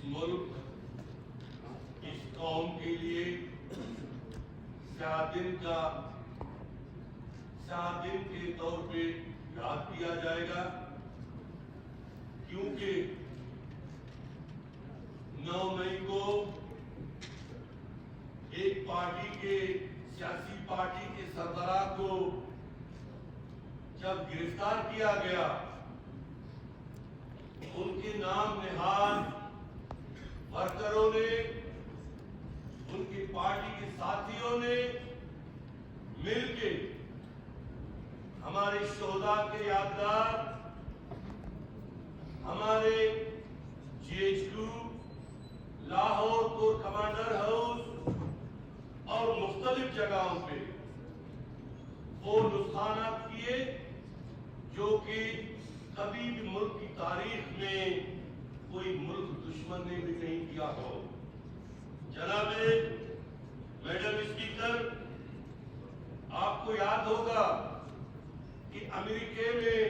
ملک اس قوم کے لیے شہادن کے طور پہ یاد کیا جائے گا، کیونکہ 9 مئی کو ایک سیاسی پارٹی کے سربراہ کو جب گرفتار کیا گیا، ان کے نام نہاد ورکروں نے، ان کی پارٹی کے ساتھیوں نے مل کے ہمارے شہداء کے یادگار، ہمارے GHQ، Lahore corps commander house اور مختلف جگہوں پہ وہ نقصانات کیے جو کہ کبھی بھی ملک کی تاریخ میں کوئی ملک دشمن نے بھی نہیں کیا ہو۔ جناب میڈم اسپیکر، آپ کو یاد ہوگا کہ امریکہ میں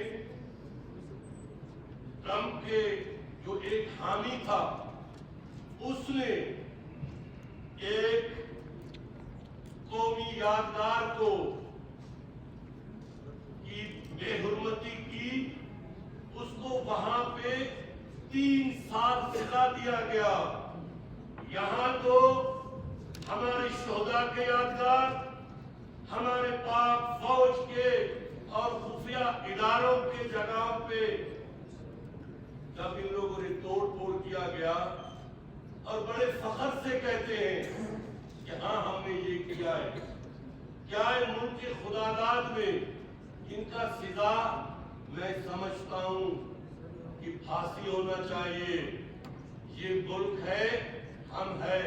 ٹرمپ کے جو ایک حامی تھا، اس نے ایک قومی یادگار کو کی بے حرمتی کی، اس کو وہاں پہ 3 سال سزا دیا گیا۔ یہاں تو ہمارے شہداء کے یادگار، ہمارے پاک فوج کے اور خفیہ اداروں کے جگہوں پہ جب ان لوگوں نے توڑ پھوڑ کیا گیا اور بڑے فخر سے کہتے ہیں کہ ہاں ہم نے یہ کیا ہے، کیا ہے ملک کے خداداد میں ان کا سزا میں سمجھتا ہوں کہ پھانسی ہونا چاہیے۔ یہ ملک ہے، ہم ہے،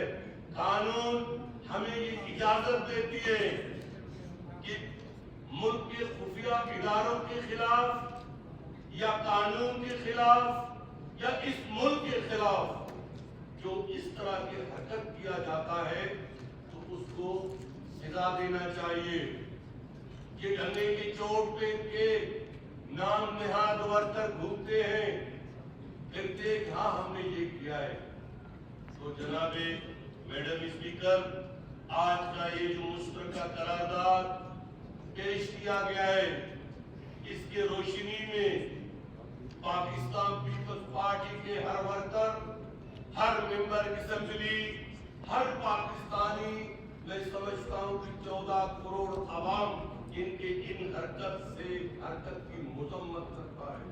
قانون ہمیں یہ اجازت دیتی ہے کہ ملک کے خفیہ اداروں کے خلاف یا قانون کے خلاف یا اس ملک کے خلاف جو اس طرح کی حرکت کیا جاتا ہے تو اس کو سزا دینا چاہیے۔ یہ ڈنڈے کی چوٹ پہ کے نام نہاد ورکر گھومتے ہیں، کہتے کہ ہاں ہم نے یہ کیا ہے۔ تو جناب میڈم اسپیکر، آج کا یہ جو مشترکہ قرارداد پیش کیا گیا ہے، اس کے روشنی میں پاکستان پیپلز پارٹی کے ہر ورکر، ہر ممبر اسمبلی، ہر پاکستانی، میں سمجھتا ہوں کہ 14 کروڑ عوام ان کے ان حرکت کی مذمت کرتا ہے۔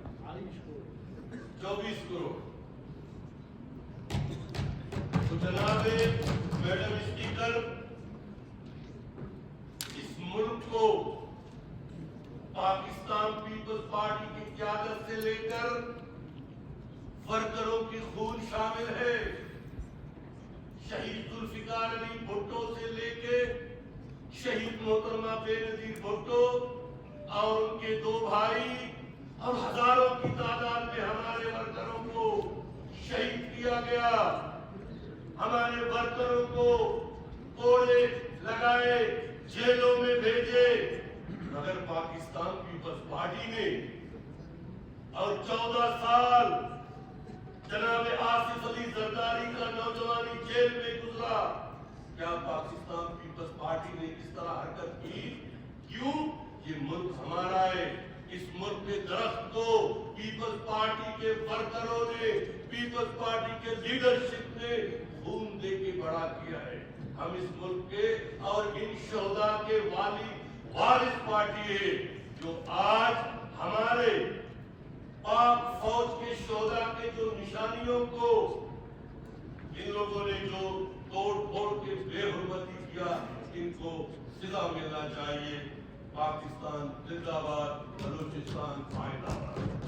24 کروڑ۔ تو جناب میڈم اسپیکر، اس ملک کو پاکستان پیپلز پارٹی کی قیادت سے لے کر ورکروں کی خون شامل ہے۔ شہید ذوالفقار علی بھٹو سے لے کے شہید محترمہ بے نظیر بھٹو اور ان کے 2 بھائی اور ہزاروں کی تعداد میں ہمارے ورکروں کو شہید کیا گیا، ہمارے ورکروں کو کوڑے لگائے، جیلوں میں بھیجے، مگر پاکستان پیپلز پارٹی نے اور 14 سال جناب آصف علی زرداری کا نوجوانی جیل میں گزرا۔ کیا پاکستان پیپلز پارٹی نے اس طرح حرکت کی؟ کیوں؟ یہ ملک ہمارا ہے۔ اس ملک کے درخت کو پیپلز پارٹی کے ورکروں نے، پیپلز پارٹی کے لیڈرشپ نے خون دے کے بڑا کیا ہے۔ ہم اس ملک کے اور ان شہداء کے وارث پارٹی ہے جو آج ہمارے پاک فوج کے شہداء کے جو نشانیوں کو ان لوگوں نے جو توڑ پھوڑ کے بے حرمتی کیا، ان کو سزا ملنا چاہیے۔ پاکستان زندہ باد، بلوچستان زندہ باد۔